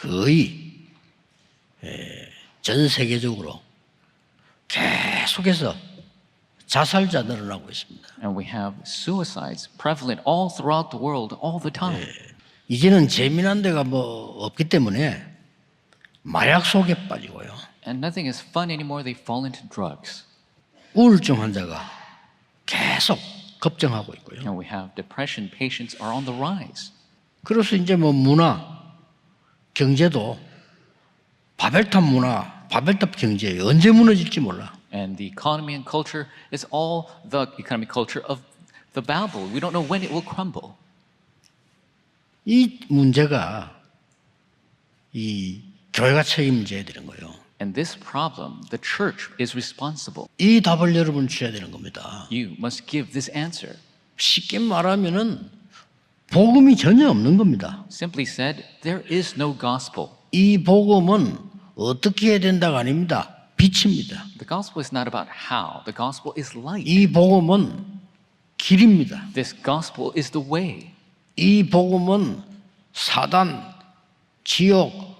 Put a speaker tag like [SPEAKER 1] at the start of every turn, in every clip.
[SPEAKER 1] 거의 전 세계적으로 계속해서 자살자 늘어나고 있습니다.
[SPEAKER 2] And we have suicides prevalent all throughout the world all the time.
[SPEAKER 1] 이제는 재미난 데가 뭐 없기 때문에 마약 속에 빠지고요.
[SPEAKER 2] And nothing is fun anymore. They fall into drugs.
[SPEAKER 1] 우울증 환자가 계속 급증하고 있고요.
[SPEAKER 2] And we have depression patients are on the rise.
[SPEAKER 1] 그래서 이제 뭐 문화, 경제도 바벨탑 문화, 바벨탑 경제 언제 무너질지 몰라.
[SPEAKER 2] And the economy and culture is all the economic culture of the Babel. We don't know when it will crumble.
[SPEAKER 1] 이 문제가 이 교회가 책임져야 되는 거예요.
[SPEAKER 2] And this problem, the church is responsible.
[SPEAKER 1] 이 답을 여러분 주셔야 되는 겁니다.
[SPEAKER 2] You must give this answer.
[SPEAKER 1] 쉽게 말하면은 복음이 전혀 없는 겁니다.
[SPEAKER 2] Simply said, there is no gospel.
[SPEAKER 1] 이 복음은 어떻게 해야 된다가 아닙니다. 빛입니다.
[SPEAKER 2] The gospel is not about how. The gospel is light.
[SPEAKER 1] 이 복음은 길입니다.
[SPEAKER 2] This gospel is the way.
[SPEAKER 1] 이 복음은 사단, 지옥,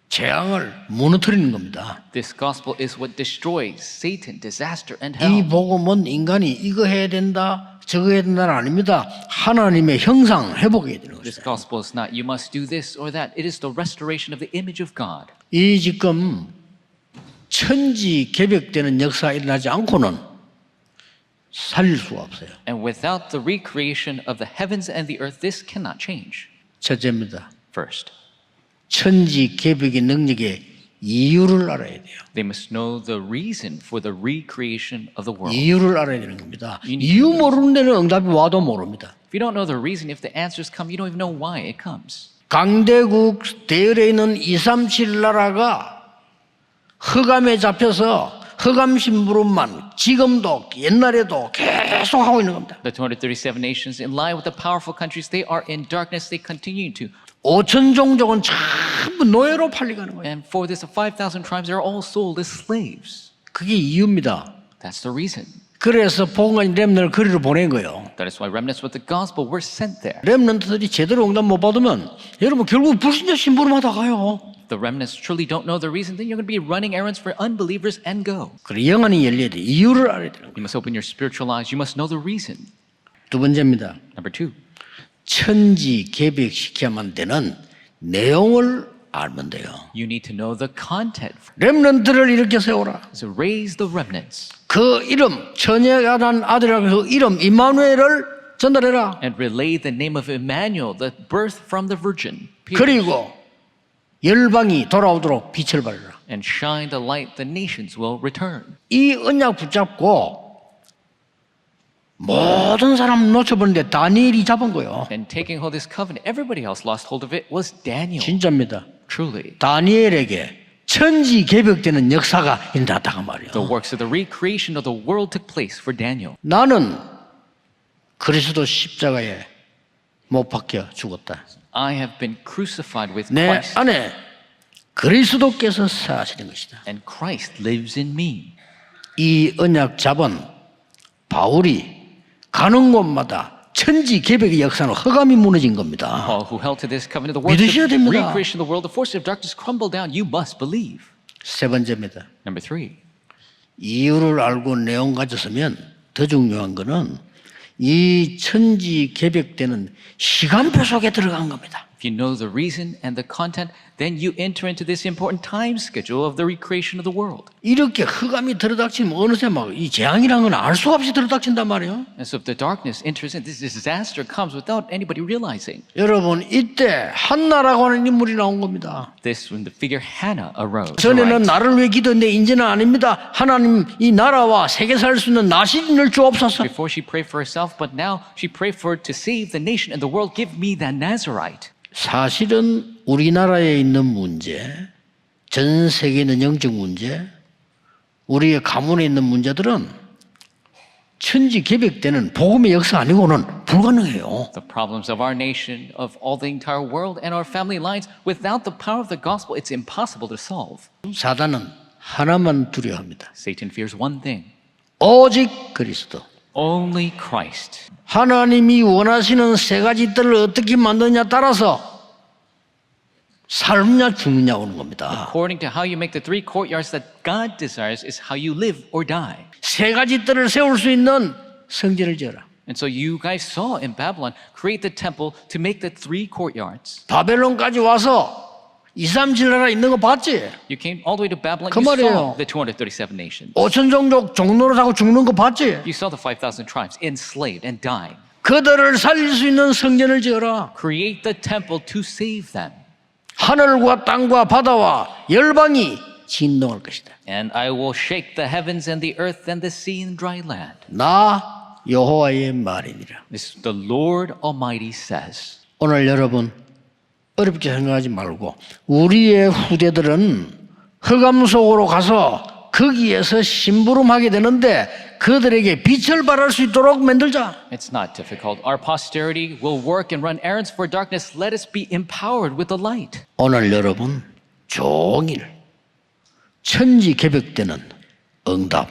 [SPEAKER 1] 재앙을 무너뜨리는 겁니다.
[SPEAKER 2] This gospel is what destroys Satan, disaster, and
[SPEAKER 1] 이
[SPEAKER 2] hell.
[SPEAKER 1] 복음은 인간이 이거 해야 된다, 저거 해야 된다는 아닙니다. 하나님의 형상 회복해야 되는
[SPEAKER 2] This
[SPEAKER 1] 것입니다.
[SPEAKER 2] gospel is not you must do this or that. It is the restoration of the image of God.
[SPEAKER 1] 이 지금 천지 개벽되는 역사가 일어나지 않고는 살릴 수가 없어요.
[SPEAKER 2] And without the recreation of the heavens and the earth, this cannot change.
[SPEAKER 1] 첫째입니다.
[SPEAKER 2] First,
[SPEAKER 1] 천지 개벽의 능력의 이유를 알아야 돼요.
[SPEAKER 2] they must know the reason for the recreation of the world.
[SPEAKER 1] 이유를 알아야 되는 겁니다. 이유 모르는 데는 응답이 와도 모릅니다.
[SPEAKER 2] If you don't know the reason, if the answers come, you don't even know why it comes.
[SPEAKER 1] 강대국 대열에 있는 237 나라가 흑암에 잡혀서 흑암 심부름만 지금도 옛날에도 계속 하고 있는 겁니다.
[SPEAKER 2] The 237 nations, in line with the powerful countries, they are in darkness. They continue to.
[SPEAKER 1] 5천 종족은 전부 노예로 팔려가는 거예요.
[SPEAKER 2] And for this, 5,000 tribes are all sold as slaves.
[SPEAKER 1] 그게 이유입니다.
[SPEAKER 2] That's the reason.
[SPEAKER 1] 그래서 복음가진 렘넌트를 거리로 보낸 거예요.
[SPEAKER 2] That is why remnants with the gospel were sent there.
[SPEAKER 1] 렘넌트들이 제대로 응답 못 받으면 여러분 결국 불신자 심부름하다 가요.
[SPEAKER 2] The remnants truly don't know the reason, then you're going to be running errands for unbelievers and go.
[SPEAKER 1] 그래 영안이 열려야 돼. 이유를 알아야 되는 거예요.
[SPEAKER 2] You must open your spiritual eyes. You must know the reason.
[SPEAKER 1] 두 번째입니다.
[SPEAKER 2] Number two,
[SPEAKER 1] 천지 개벽시켜야만 되는 내용을 알면 돼요.
[SPEAKER 2] you need to know the content.
[SPEAKER 1] 렘넌트를 일으켜 세워라.
[SPEAKER 2] So raise the remnants
[SPEAKER 1] 그 이름 처녀가 난 아들이라고 그 이름 임마누엘을 전달해라.
[SPEAKER 2] and relay the name of Emmanuel, the birth from the Virgin. Peter.
[SPEAKER 1] 그리고 열방이 돌아오도록 빛을 발하라.
[SPEAKER 2] And shine the light, the nations will return.
[SPEAKER 1] 이 언약 붙잡고 모든 사람 놓쳐버렸는데 다니엘이 잡은 거예요.
[SPEAKER 2] And taking hold of this covenant, everybody else lost hold of it was Daniel.
[SPEAKER 1] 진짜입니다.
[SPEAKER 2] Truly.
[SPEAKER 1] 다니엘에게 천지 개벽되는 역사가 일어났다가 말이에요.
[SPEAKER 2] The works of the recreation of the world took place for Daniel.
[SPEAKER 1] 나는 그리스도 십자가에 못 박혀 죽었다.
[SPEAKER 2] I have been crucified with
[SPEAKER 1] 내
[SPEAKER 2] Christ,
[SPEAKER 1] 안에 그리스도께서 사시는 것이다.
[SPEAKER 2] and Christ lives in me.
[SPEAKER 1] 이 언약 잡은 바울이 가는 곳마다 천지 개벽의 역사는 흑암이 무너진 겁니다.
[SPEAKER 2] Paul, who held to this covenant, the works
[SPEAKER 1] 믿으셔야
[SPEAKER 2] of
[SPEAKER 1] 됩니다.
[SPEAKER 2] recreation of the world, the forces of darkness crumble down. You must believe.
[SPEAKER 1] 세 번째입니다.
[SPEAKER 2] Number three,
[SPEAKER 1] 이유를 알고 내용 가졌으면 더 중요한 거는 이 천지 개벽되는 시간표 속에 들어간 겁니다.
[SPEAKER 2] if you know the reason and the content, then you enter into this important time schedule of the recreation of the world.
[SPEAKER 1] 이렇게 흑암이 들어닥치면 어느새 막 이 재앙이라는 건 알 수 없이 들어닥친단 말이에요.
[SPEAKER 2] And so if the darkness enters in, this disaster comes without anybody realizing.
[SPEAKER 1] 여러분 이때 한나라고 하는 인물이 나온 겁니다.
[SPEAKER 2] This when the figure Hannah arose.
[SPEAKER 1] 전에는 나를 위해 기도했는데 이제는 아닙니다. 하나님 이 나라와 세계 살 수 있는 나시린을 주옵소서.
[SPEAKER 2] Before she prayed for herself, but now she prayed for to save the nation and the world. Give me that Nazarite.
[SPEAKER 1] 사실은 우리나라에 있는 문제, 전 세계에 있는 영적 문제, 우리의 가문에 있는 문제들은 천지 개벽되는 복음의 역사 아니고는 불가능해요.
[SPEAKER 2] The problems of our nation, of all the entire world, and our family lines, without the power of the gospel, it's impossible to solve.
[SPEAKER 1] 사단은 하나만 두려워합니다.
[SPEAKER 2] Satan fears one thing:
[SPEAKER 1] 오직 그리스도.
[SPEAKER 2] only Christ.
[SPEAKER 1] 하나님이 원하시는 세 가지 뜰을 어떻게 만드느냐 따라서 삶냐 죽느냐 오는 겁니다.
[SPEAKER 2] According to how you make the three courtyards that God desires is how you live or die.
[SPEAKER 1] 세 가지 뜰을 세울 수 있는 성전을 지어라.
[SPEAKER 2] And so you guys saw in Babylon, create the temple to make the three courtyards.
[SPEAKER 1] 바벨론까지 와서 2, 3, 7 나라 있는 거 봤지?
[SPEAKER 2] You came all the way to Babylon,
[SPEAKER 1] 그
[SPEAKER 2] you
[SPEAKER 1] 말이에요.
[SPEAKER 2] saw the 237 nations.
[SPEAKER 1] 5천 종족 종노릇하고 죽는 거 봤지?
[SPEAKER 2] You saw the 5,000 tribes enslaved and dying.
[SPEAKER 1] 그들을 살릴 수 있는 성전을 지어라.
[SPEAKER 2] Create the temple to save them.
[SPEAKER 1] 하늘과 땅과 바다와 열방이 진동할 것이다.
[SPEAKER 2] And I will shake the heavens and the earth and the sea and dry land.
[SPEAKER 1] 나 여호와의 말이니라.
[SPEAKER 2] This the Lord Almighty says.
[SPEAKER 1] 오늘 여러분 어렵게 생각하지 말고 우리의 후대들은 흑암 속으로 가서 거기에서 심부름하게 되는데 그들에게 빛을 발할 수 있도록 만들자.
[SPEAKER 2] It's not difficult. Our posterity will work and run errands for darkness. Let us be empowered with the light.
[SPEAKER 1] 오늘 여러분 종일 천지 개벽되는 응답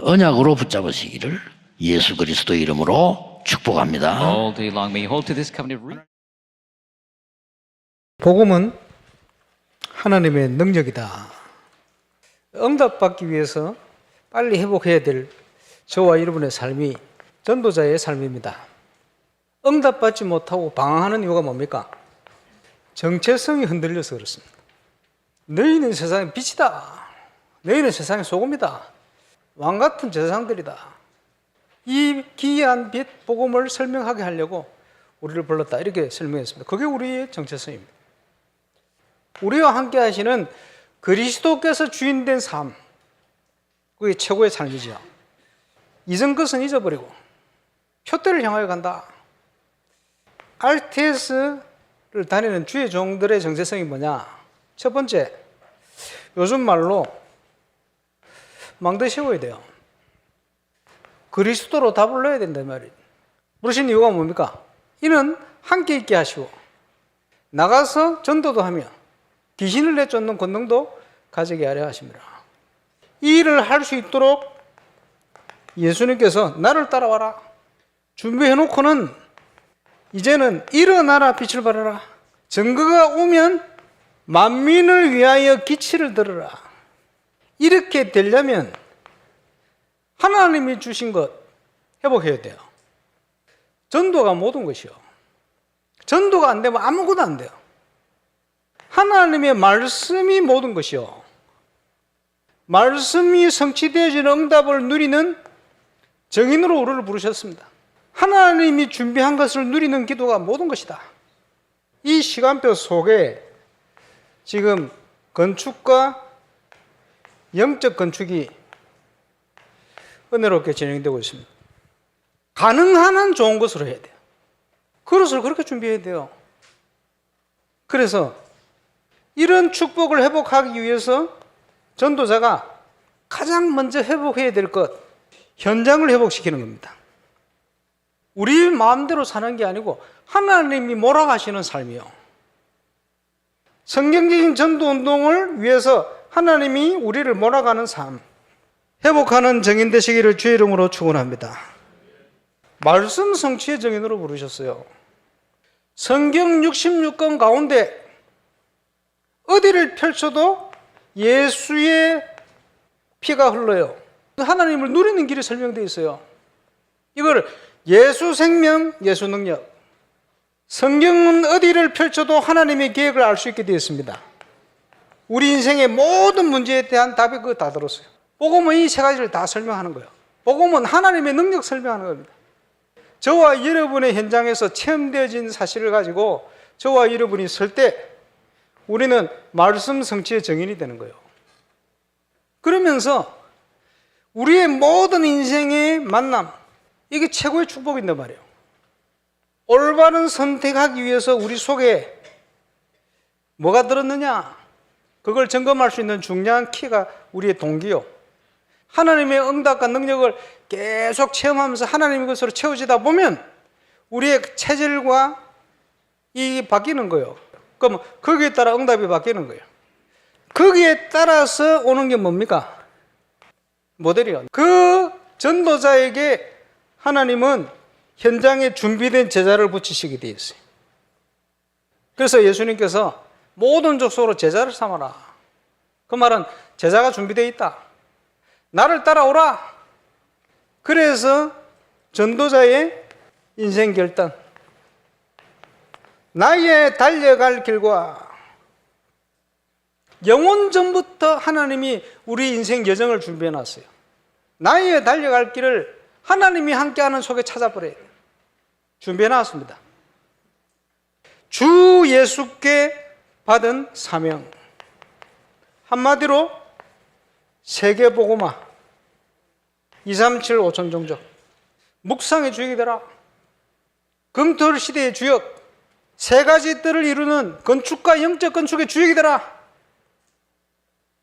[SPEAKER 1] 언약으로 붙잡으시기를 예수 그리스도 이름으로 축복합니다.
[SPEAKER 2] All day long may you hold to this covenant.
[SPEAKER 3] 복음은 하나님의 능력이다. 응답받기 위해서 빨리 회복해야 될 저와 여러분의 삶이 전도자의 삶입니다. 응답받지 못하고 방황하는 이유가 뭡니까? 정체성이 흔들려서 그렇습니다. 너희는 세상의 빛이다. 너희는 세상의 소금이다. 왕같은 제사장들이다. 이 기이한 빛 복음을 설명하게 하려고 우리를 불렀다. 이렇게 설명했습니다. 그게 우리의 정체성입니다. 우리와 함께 하시는 그리스도께서 주인된 삶, 그게 최고의 삶이죠. 이전 것은 잊어버리고 표대를 향하여 간다. RTS를 다니는 주의 종들의 정체성이 뭐냐? 첫 번째, 요즘 말로 망대 세워야 돼요. 그리스도로 다 불러야 된단 말이에요. 부르신 이유가 뭡니까? 이는 함께 있게 하시고 나가서 전도도 하며 귀신을 내쫓는 권능도 가지게 하려 하십니다. 이 일을 할 수 있도록 예수님께서 나를 따라와라 준비해놓고는 이제는 일어나라 빛을 발하라 증거가 오면 만민을 위하여 기치를 들으라. 이렇게 되려면 하나님이 주신 것 회복해야 돼요. 전도가 모든 것이요. 전도가 안 되면 아무것도 안 돼요. 하나님의 말씀이 모든 것이요. 말씀이 성취되어지는 응답을 누리는 정인으로 우리를 부르셨습니다. 하나님이 준비한 것을 누리는 기도가 모든 것이다. 이 시간표 속에 지금 건축과 영적 건축이 은혜롭게 진행되고 있습니다. 가능한 한 좋은 것으로 해야 돼요. 그릇을 그렇게 준비해야 돼요. 그래서 이런 축복을 회복하기 위해서 전도자가 가장 먼저 회복해야 될 것, 현장을 회복시키는 겁니다. 우리 마음대로 사는 게 아니고 하나님이 몰아가시는 삶이요. 성경적인 전도운동을 위해서 하나님이 우리를 몰아가는 삶, 회복하는 정인 되시기를 주의 이름으로 축원합니다. 말씀 성취의 정인으로 부르셨어요. 성경 66권 가운데 어디를 펼쳐도 예수의 피가 흘러요. 하나님을 누리는 길이 설명되어 있어요. 이걸 예수 생명, 예수 능력. 성경은 어디를 펼쳐도 하나님의 계획을 알 수 있게 되어 있습니다. 우리 인생의 모든 문제에 대한 답이 그거 다 들었어요. 복음은 이 세 가지를 다 설명하는 거예요. 복음은 하나님의 능력 설명하는 겁니다. 저와 여러분의 현장에서 체험되어진 사실을 가지고 저와 여러분이 설 때 우리는 말씀 성취의 정인이 되는 거예요. 그러면서 우리의 모든 인생의 만남, 이게 최고의 축복인단 말이에요. 올바른 선택하기 위해서 우리 속에 뭐가 들었느냐? 그걸 점검할 수 있는 중요한 키가 우리의 동기요. 하나님의 응답과 능력을 계속 체험하면서 하나님의 것으로 채워지다 보면 우리의 체질과 이 바뀌는 거예요. 그럼 거기에 따라 응답이 바뀌는 거예요. 거기에 따라서 오는 게 뭡니까? 모델이요. 그 전도자에게 하나님은 현장에 준비된 제자를 붙이시게 되어 있어요. 그래서 예수님께서 모든 족속으로 제자를 삼아라. 그 말은 제자가 준비되어 있다. 나를 따라오라. 그래서 전도자의 인생 결단, 나의 달려갈 길과 영원 전부터 하나님이 우리 인생 여정을 준비해 놨어요. 나의 달려갈 길을 하나님이 함께하는 속에 찾아버려야 돼요. 준비해 놨습니다. 주 예수께 받은 사명, 한마디로 세계복음화, 237 5천 종족, 묵상의 주역이 되라, 금토일 시대의 주역, 세 가지 뜰을 이루는 건축과 영적 건축의 주역이 되라.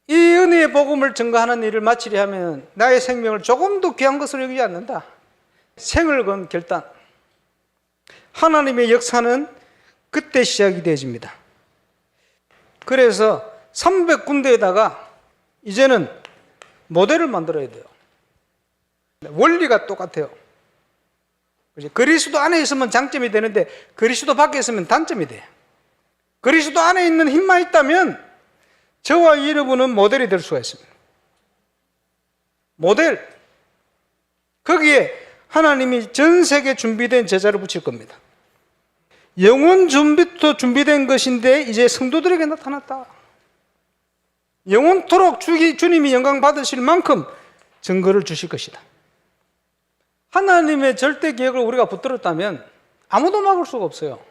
[SPEAKER 3] 이 은혜의 복음을 증거하는 일을 마치려 하면 나의 생명을 조금 더 귀한 것으로 여기지 않는다. 생을 건 결단, 하나님의 역사는 그때 시작이 되어집니다. 그래서 300군데에다가 이제는 모델을 만들어야 돼요. 원리가 똑같아요. 그리스도 안에 있으면 장점이 되는데 그리스도 밖에 있으면 단점이 돼요. 그리스도 안에 있는 힘만 있다면 저와 여러분은 모델이 될 수가 있습니다. 모델. 거기에 하나님이 전 세계 준비된 제자를 붙일 겁니다. 영원 전부터 준비된 것인데 이제 성도들에게 나타났다. 영원토록 주님이 영광 받으실 만큼 증거를 주실 것이다. 하나님의 절대 계획을 우리가 붙들었다면 아무도 막을 수가 없어요.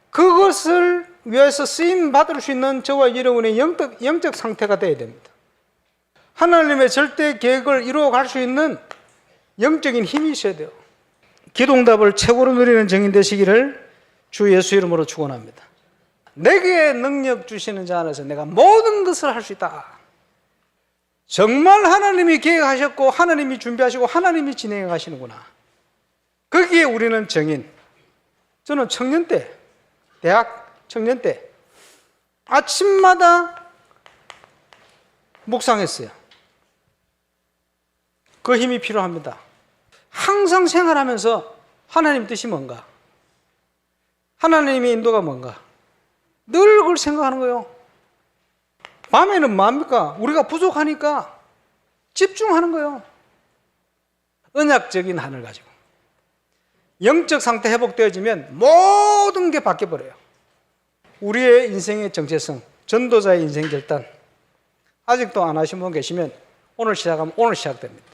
[SPEAKER 3] 그것을 위해서 쓰임 받을 수 있는 저와 여러분의 영적 상태가 되어야 됩니다. 하나님의 절대 계획을 이루어갈 수 있는 영적인 힘이 있어야 돼요. 기도응답을 최고로 누리는 증인 되시기를 주 예수 이름으로 축원합니다. 내게 능력 주시는 자 안에서 내가 모든 것을 할 수 있다. 정말 하나님이 계획하셨고 하나님이 준비하시고 하나님이 진행해 가시는구나. 거기에 우리는 증인. 저는 청년 때, 대학 청년 때 아침마다 묵상했어요. 그 힘이 필요합니다. 항상 생활하면서 하나님 뜻이 뭔가, 하나님의 인도가 뭔가 늘 그걸 생각하는 거예요. 밤에는 뭡니까? 우리가 부족하니까 집중하는 거예요. 언약적인 한을 가지고 영적 상태 회복되어지면 모든 게 바뀌어버려요. 우리의 인생의 정체성, 전도자의 인생 결단 아직도 안 하신 분 계시면 오늘 시작하면 오늘 시작됩니다.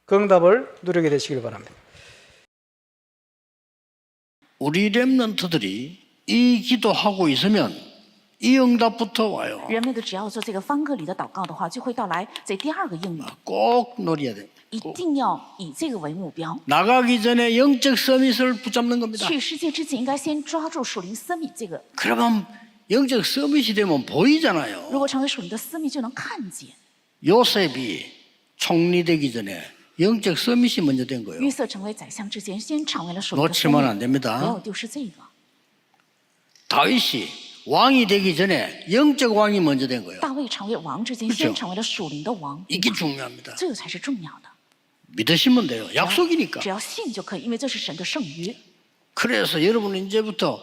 [SPEAKER 3] 그 응답을 누리게 되시길 바랍니다.
[SPEAKER 1] 우리 렘넌트들이 이 기도하고 있으면 이 응답부터 와요.
[SPEAKER 4] 人们都只要做这个方格里的祷告的话，就会到来这第二个应允，
[SPEAKER 1] 꼭 노려야 돼.
[SPEAKER 4] 一定要以这个为目标。
[SPEAKER 1] 나가기 전에 영적 서밋을 붙잡는 겁니다.
[SPEAKER 4] 去世界之前，应该先抓住属灵私密这个。
[SPEAKER 1] 그러면 영적 서밋이 되면 보이잖아요.
[SPEAKER 4] 如果成为属灵的私密，就能看见。
[SPEAKER 1] 요셉이 총리 되기 전에 영적 서밋이 먼저 된 거예요.
[SPEAKER 4] 约瑟成为宰相之前，先成为了属灵的私
[SPEAKER 1] 놓치면 안
[SPEAKER 4] 密，
[SPEAKER 1] 됩니다.
[SPEAKER 4] 不要丢失这个。
[SPEAKER 1] 다윗이 왕이 되기 전에 영적 왕이 먼저 된 거예요.
[SPEAKER 4] 大卫成为王之前，
[SPEAKER 1] 그렇죠
[SPEAKER 4] 先成为了属灵的王，
[SPEAKER 1] 이게 중요합니다.
[SPEAKER 4] 这个才是重要的。
[SPEAKER 1] 믿으시면 돼요. 약속이니까.
[SPEAKER 4] 只要信就可以，因为这是神的圣约。
[SPEAKER 1] 그래서 여러분은 이제부터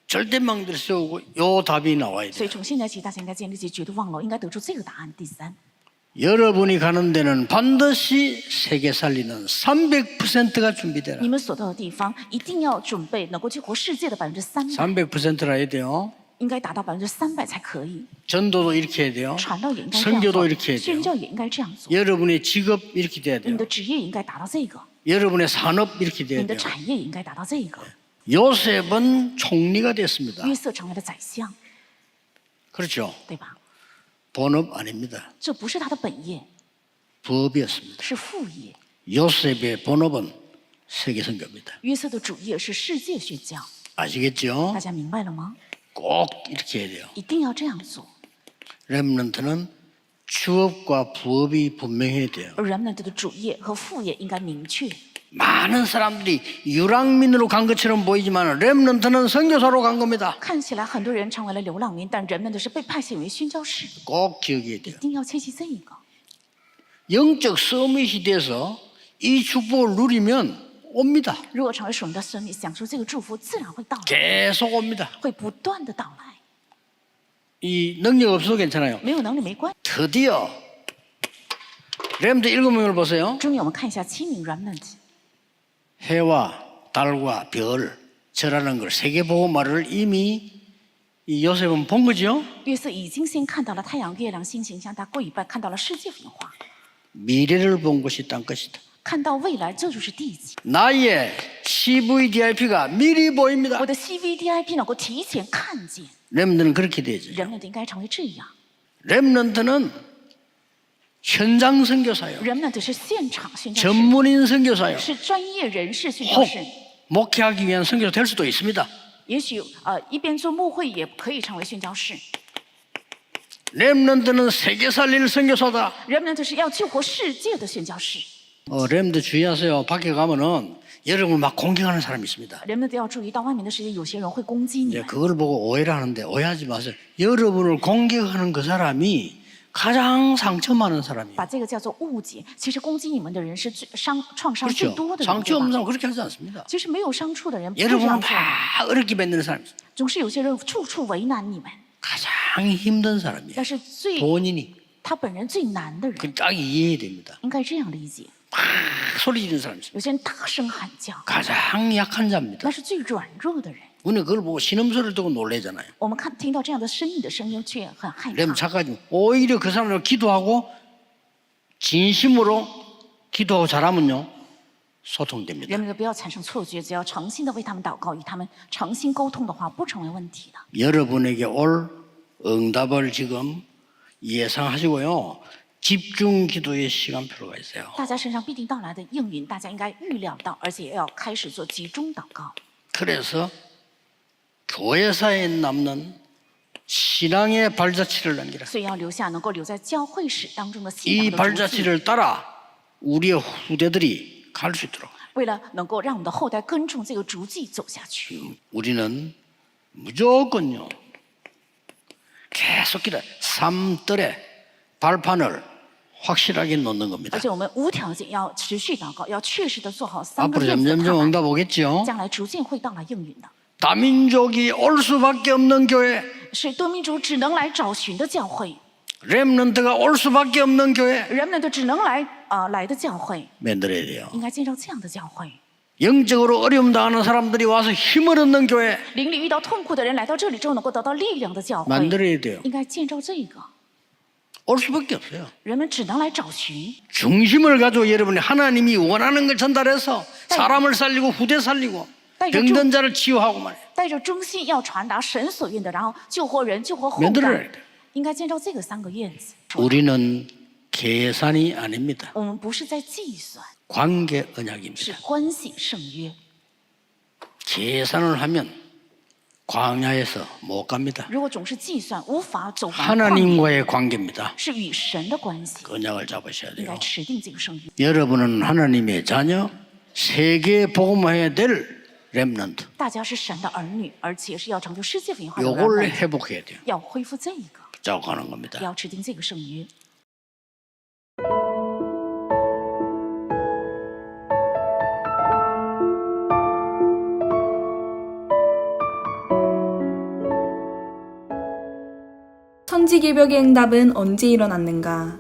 [SPEAKER 1] 절대망대를 세우고 요 답이 나와야
[SPEAKER 4] 所以
[SPEAKER 1] 돼요.
[SPEAKER 4] 从现在起，大家应该建立起绝对望楼，应该得出这个答案。第三，
[SPEAKER 1] 여러분이 가는 데는 반드시 세계 살리는 300%가 준비되라.
[SPEAKER 4] 你们所到的地方一定要准备能够救活世界的300%，
[SPEAKER 1] 300%라 해야 돼요.
[SPEAKER 4] 应该达到300%才可以。
[SPEAKER 1] 전도도 이렇게 해야 돼요.
[SPEAKER 4] 传道也应该这样
[SPEAKER 1] 선교도
[SPEAKER 4] 做，
[SPEAKER 1] 이렇게 해야
[SPEAKER 4] 宣
[SPEAKER 1] 돼요.
[SPEAKER 4] 教也应该这样做。
[SPEAKER 1] 여러분의 직업 이렇게 돼야
[SPEAKER 4] 你
[SPEAKER 1] 돼요.
[SPEAKER 4] 们的职业也应该达到这个，
[SPEAKER 1] 여러분의 산업 이렇게
[SPEAKER 4] 你
[SPEAKER 1] 돼야
[SPEAKER 4] 们的
[SPEAKER 1] 돼요.
[SPEAKER 4] 产业也应该达到这个。
[SPEAKER 1] 요셉은 총리가 됐습니다.
[SPEAKER 4] 约瑟成为了宰相，
[SPEAKER 1] 그렇죠.
[SPEAKER 4] 对吧？
[SPEAKER 1] 본업 아닙니다.
[SPEAKER 4] 这不是他的本业，
[SPEAKER 1] 부업이었습니다.
[SPEAKER 4] 是副业。
[SPEAKER 1] 요셉의 본업은 세계 선교입니다.
[SPEAKER 4] 约瑟的主业是世界宣教，
[SPEAKER 1] 아시겠죠?
[SPEAKER 4] 大家明白了吗？
[SPEAKER 1] 꼭 이렇게 해야 돼요.
[SPEAKER 4] 一定要这样做。
[SPEAKER 1] 렘넌트는 주업과 부업이 분명해야 돼요.
[SPEAKER 4] 而人们的主业和副业应该明确。
[SPEAKER 1] 많은 사람들이 유랑민으로 간 것처럼 보이지만 렘넌트는 선교사로 간 겁니다.
[SPEAKER 4] 看起来很多人成为了流浪民，但人们的是被派遣为宣教士，
[SPEAKER 1] 꼭 기억해야
[SPEAKER 4] 一
[SPEAKER 1] 돼요.
[SPEAKER 4] 定要切记这个。
[SPEAKER 1] 영적 서밋이 돼서 이 축복을 누리면 옵니다.
[SPEAKER 4] 如果成为属灵的孙女，享受这个祝福，自然会到来，
[SPEAKER 1] 계속 옵니다.
[SPEAKER 4] 会不断的到来。
[SPEAKER 1] 이 능력 없어도 괜찮아요.
[SPEAKER 4] 没有能力没关系。
[SPEAKER 1] 드디어 렘드 7명을 보세요.
[SPEAKER 4] 终于我们看一下7名 remnant，
[SPEAKER 1] 해와 달과 별 절하는 걸 세계보고말을 이미 이 요셉은 본 거죠.
[SPEAKER 4] 约瑟已经先看到了太阳、月亮、星星向他跪拜，看到了世界文化，
[SPEAKER 1] 미래를 본 것이 딴 것이다.
[SPEAKER 4] 看到未来，这就是地级。
[SPEAKER 1] 나의 CVDIP가 미리 보입니다.
[SPEAKER 4] 我的 CVDIP 能够提前看见，
[SPEAKER 1] 렘드는 그렇게 되죠.
[SPEAKER 4] remnant 应该成为这样。
[SPEAKER 1] 렘넌트는 현장 선교사요.
[SPEAKER 4] remnant 是现场宣教士，
[SPEAKER 1] 전문인 선교사요.
[SPEAKER 4] 是专业人士宣教
[SPEAKER 1] 혹
[SPEAKER 4] 士。
[SPEAKER 1] 목회하기 위한 선교사 될 수도 있습니다.
[SPEAKER 4] 也许一边做牧会也可以成为宣教士。
[SPEAKER 1] 렘넌트는 세계 살릴 선교사다.
[SPEAKER 4] remnant 是要救活世界的宣教士。
[SPEAKER 1] 렘드 주의하세요. 밖에 가면은 여러분을 막 공격하는 사람이 있습니다.
[SPEAKER 4] remnant 要注意到外面的世界，有些人会攻击你
[SPEAKER 1] 이제
[SPEAKER 4] 们。
[SPEAKER 1] 그걸 보고 오해를 하는데 오해하지 마세요. 여러분을 공격하는 그 사람이 가장 상처 많은 사람이에요.
[SPEAKER 4] 把这个叫做误解，其实攻击你们的人是创伤最
[SPEAKER 1] 그렇죠.
[SPEAKER 4] 多的人，
[SPEAKER 1] 상처
[SPEAKER 4] 对
[SPEAKER 1] 없는
[SPEAKER 4] 吧？
[SPEAKER 1] 사람 그렇게 하지 않습니다.
[SPEAKER 4] 其实没有伤处的人不会这
[SPEAKER 1] 여러분을
[SPEAKER 4] 样做的，
[SPEAKER 1] 막 어렵게 만드는 사람이 있어요.
[SPEAKER 4] 总是有些人处处为难你们。
[SPEAKER 1] 가장 힘든 사람이에요.
[SPEAKER 4] 但是最
[SPEAKER 1] 본인이.
[SPEAKER 4] 他本人最难的人，
[SPEAKER 1] 그 딱 이해해야 됩니다.
[SPEAKER 4] 应该这样理解。
[SPEAKER 1] 막 소리 지르는 사람이 있어요.
[SPEAKER 4] 有些人大声喊叫，
[SPEAKER 1] 가장 약한 자입니다.
[SPEAKER 4] 那是最软弱的人。
[SPEAKER 1] 우리는 그걸 보고 신음소리를 듣고 놀래잖아요.
[SPEAKER 4] 我们听到这样的声音的声音，却很害
[SPEAKER 1] 그럼
[SPEAKER 4] 怕。
[SPEAKER 1] 착각하지 마. 오히려 그 사람을 기도하고 진심으로 기도하고 잘하면요 소통됩니다.
[SPEAKER 4] 人们不要产生错觉，只要诚心的为他们祷告，与他们诚心沟通的话，不成为问题的。
[SPEAKER 1] 여러분에게 올 응답을 지금 예상하시고요. 집중 기도의 시간표가 있어요.
[SPEAKER 4] 大家身上必定到来的应允，大家应该预料到，而且要开始做集中祷告。
[SPEAKER 1] 그래서 교회사에 남는 신앙의 발자취를 남기라.
[SPEAKER 4] 所以要留下能够留在教会史当中的信
[SPEAKER 1] 이
[SPEAKER 4] 仰的足迹，
[SPEAKER 1] 발자취를 따라 우리의 후대들이 갈 수 있도록
[SPEAKER 4] 为了能够让我们的后代跟从这个足迹走下去，
[SPEAKER 1] 우리는 무조건요 계속 기도 삶들의 발판을 확실하게 놓는 겁니다.
[SPEAKER 4] 而且我们无条件要持续祷告，要确实的做好3个
[SPEAKER 1] 앞으로
[SPEAKER 4] 月子的
[SPEAKER 1] 점점점
[SPEAKER 4] 踏板，
[SPEAKER 1] 응답 오겠죠.
[SPEAKER 4] 将来逐渐会到来应允的。
[SPEAKER 1] 다민족이 올 수밖에 없는 교회,
[SPEAKER 4] 是多民族只能来找寻的教会，
[SPEAKER 1] 렘넌트가 올 수밖에 없는 교회
[SPEAKER 4] 人们的只能来的教会，
[SPEAKER 1] 만들어야 돼요.
[SPEAKER 4] 应该建造这样的教会。
[SPEAKER 1] 영적으로 어려움 당하는 사람들이 와서 힘을 얻는 교회
[SPEAKER 4] 灵里遇到痛苦的人来到这里之后，能够得到力量的教会，
[SPEAKER 1] 만들어야 돼요.
[SPEAKER 4] 应该建造这个。
[SPEAKER 1] 올 수밖에 없어요.
[SPEAKER 4] 人们只能来找寻，
[SPEAKER 1] 중심을 가지고 여러분이 하나님이 원하는 걸 전달해서 사람을 살리고 후대 살리고 병든 자를 치유하고 말이에요.
[SPEAKER 4] 带着忠心要传达神所愿的，然后救活人、救活后
[SPEAKER 1] 만들어야
[SPEAKER 4] 代
[SPEAKER 1] 돼요. 。
[SPEAKER 4] 应该建造这个3个院子。
[SPEAKER 1] 우리는 계산이 아닙니다.
[SPEAKER 4] 我们不是在计算，
[SPEAKER 1] 관계
[SPEAKER 4] 是
[SPEAKER 1] 언약입니다.
[SPEAKER 4] 关系圣约。
[SPEAKER 1] 계산을 하면 광야에서 못 갑니다.
[SPEAKER 4] 如果总是计算，无法走完旷野，
[SPEAKER 1] 하나님과의 관계입니다.
[SPEAKER 4] 是与神的关系，
[SPEAKER 1] 그 언약을 잡으셔야
[SPEAKER 4] 应该
[SPEAKER 1] 돼요.
[SPEAKER 4] 持定这个圣约。
[SPEAKER 1] 여러분은 하나님의 자녀, 세계 복음화해야 될 렘넌트.
[SPEAKER 4] 大家是神的儿女，而且是要成就世界文化的
[SPEAKER 1] 요걸
[SPEAKER 4] 人，
[SPEAKER 1] 회복해야 돼요.
[SPEAKER 4] 要恢复这个，
[SPEAKER 1] 자고하는 겁니다.
[SPEAKER 4] 要持定这个圣约。
[SPEAKER 5] 천지개벽의 응답은 언제 일어났는가?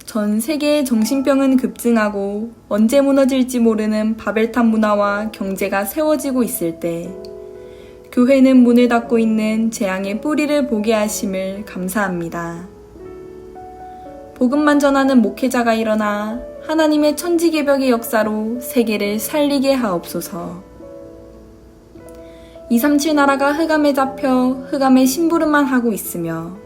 [SPEAKER 5] 전 세계의 정신병은 급증하고 언제 무너질지 모르는 바벨탑 문화와 경제가 세워지고 있을 때 교회는 문을 닫고 있는 재앙의 뿌리를 보게 하심을 감사합니다. 복음만 전하는 목회자가 일어나 하나님의 천지개벽의 역사로 세계를 살리게 하옵소서. 237 나라가 흑암에 잡혀 흑암의 심부름만 하고 있으며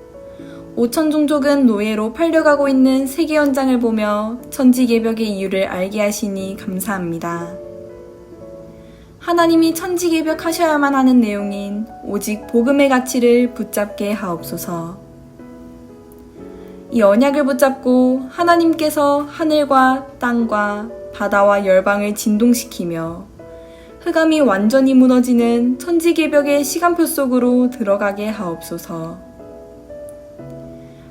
[SPEAKER 5] 5천 종족은 노예로 팔려가고 있는 세계 현장을 보며 천지개벽의 이유를 알게 하시니 감사합니다. 하나님이 천지개벽 하셔야만 하는 내용인 오직 복음의 가치를 붙잡게 하옵소서. 이 언약을 붙잡고 하나님께서 하늘과 땅과 바다와 열방을 진동시키며 흑암이 완전히 무너지는 천지개벽의 시간표 속으로 들어가게 하옵소서.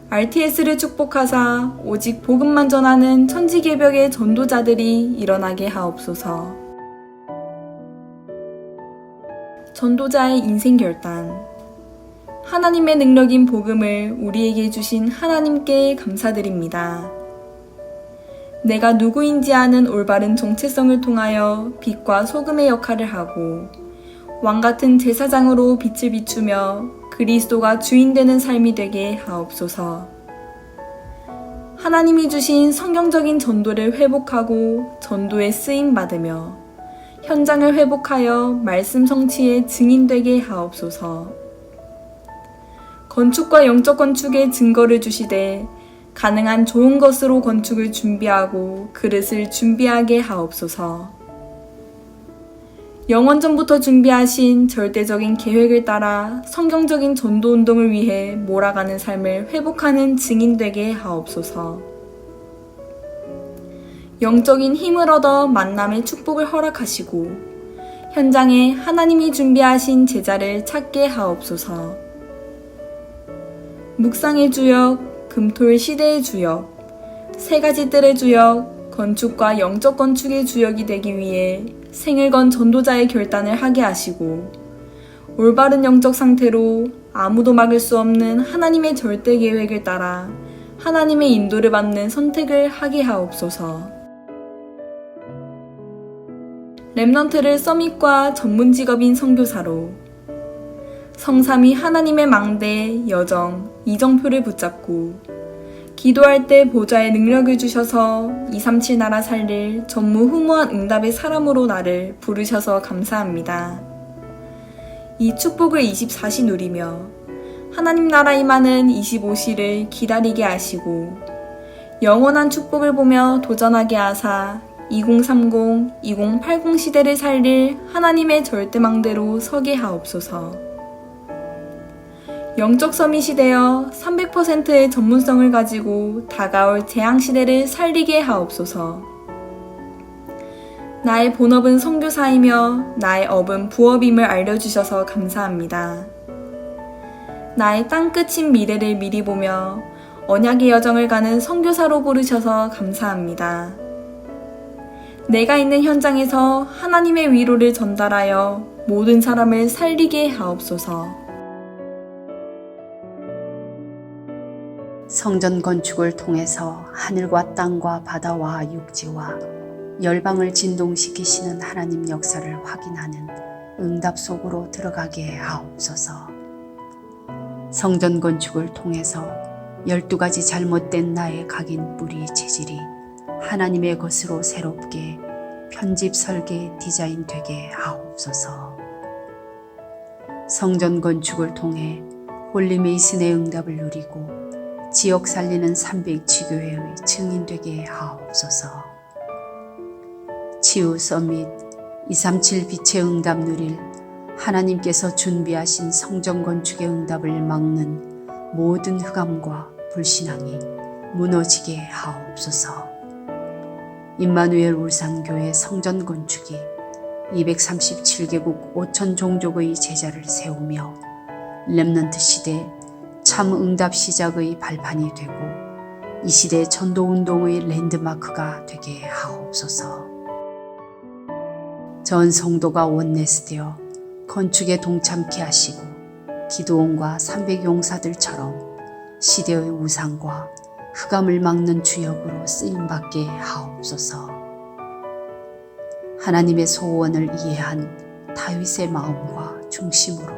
[SPEAKER 5] RTS를 축복하사 오직 복음만 전하는 천지개벽의 전도자들이 일어나게 하옵소서. 전도자의 인생 결단. 하나님의 능력인 복음을 우리에게 주신 하나님께 감사드립니다. 내가 누구인지 아는 올바른 정체성을 통하여 빛과 소금의 역할을 하고 왕같은 제사장으로 빛을 비추며 그리스도가 주인 되는 삶이 되게 하옵소서. 하나님이 주신 성경적인 전도를 회복하고 전도에 쓰임 받으며 현장을 회복하여 말씀 성취의 증인되게 하옵소서. 건축과 영적 건축의 증거를 주시되 가능한 좋은 것으로 건축을 준비하고 그릇을 준비하게 하옵소서. 영원전부터 준비하신 절대적인 계획을 따라 성경적인 전도 운동을 위해 몰아가는 삶을 회복하는 증인되게 하옵소서. 영적인 힘을 얻어 만남의 축복을 허락하시고 현장에 하나님이 준비하신 제자를 찾게 하옵소서. 묵상의 주역, 금토일 시대의 주역, 세 가지 뜰의 주역, 건축과 영적 건축의 주역이 되기 위해 생을 건 전도자의 결단을 하게 하시고 올바른 영적 상태로 아무도 막을 수 없는 하나님의 절대 계획을 따라 하나님의 인도를 받는 선택을 하게 하옵소서. 렘넌트를 서밋과 전문 직업인 선교사로 성삼위 하나님의 망대, 여정, 이정표를 붙잡고 기도할 때 보좌의 능력을 주셔서 237 나라 살릴 전무후무한 응답의 사람으로 나를 부르셔서 감사합니다. 이 축복을 24시 누리며 하나님 나라 임하는 25시를 기다리게 하시고 영원한 축복을 보며 도전하게 하사 2030, 2080 시대를 살릴 하나님의 절대망대로 서게 하옵소서. 영적 서밋이 되어 300%의 전문성을 가지고 다가올 재앙시대를 살리게 하옵소서. 나의 본업은 선교사이며 나의 업은 부업임을 알려주셔서 감사합니다. 나의 땅끝인 미래를 미리 보며 언약의 여정을 가는 선교사로 부르셔서 감사합니다. 내가 있는 현장에서 하나님의 위로를 전달하여 모든 사람을 살리게 하옵소서.
[SPEAKER 6] 성전 건축을 통해서 하늘과 땅과 바다와 육지와 열방을 진동시키시는 하나님 역사를 확인하는 응답 속으로 들어가게 하옵소서. 성전 건축을 통해서 12가지 잘못된 나의 각인 뿌리 체질이 하나님의 것으로 새롭게 편집 설계 디자인 되게 하옵소서. 성전 건축을 통해 홀리메이슨의 응답을 누리고 지역 살리는 300지교회의 증인되게 하옵소서. 치유 서밋 237 빛의 응답 누릴 하나님께서 준비하신 성전 건축의 응답을 막는 모든 흑암과 불신앙이 무너지게 하옵소서. 임마누엘 울산교회 성전 건축이 237개국 5천 종족의 제자를 세우며 렘넌트 시대 참 응답 시작의 발판이 되고 이 시대 전도운동의 랜드마크가 되게 하옵소서. 전 성도가 원내스되어 건축에 동참케 하시고 기도원과 300용사들처럼 시대의 우상과 흑암을 막는 주역으로 쓰임받게 하옵소서. 하나님의 소원을 이해한 다윗의 마음과 중심으로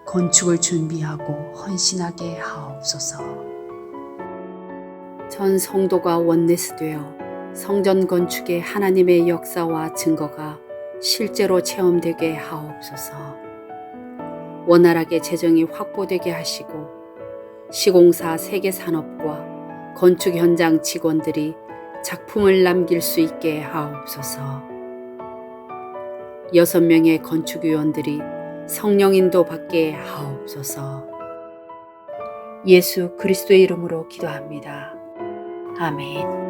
[SPEAKER 6] 건축을 준비하고 헌신하게 하옵소서. 전 성도가 원내스되어 성전 건축의 하나님의 역사와 증거가 실제로 체험되게 하옵소서. 원활하게 재정이 확보되게 하시고 시공사 세계산업과 건축 현장 직원들이 작품을 남길 수 있게 하옵소서. 6명의 건축위원들이 성령 인도 받게 하옵소서. 예수 그리스도의 이름으로 기도합니다. 아멘.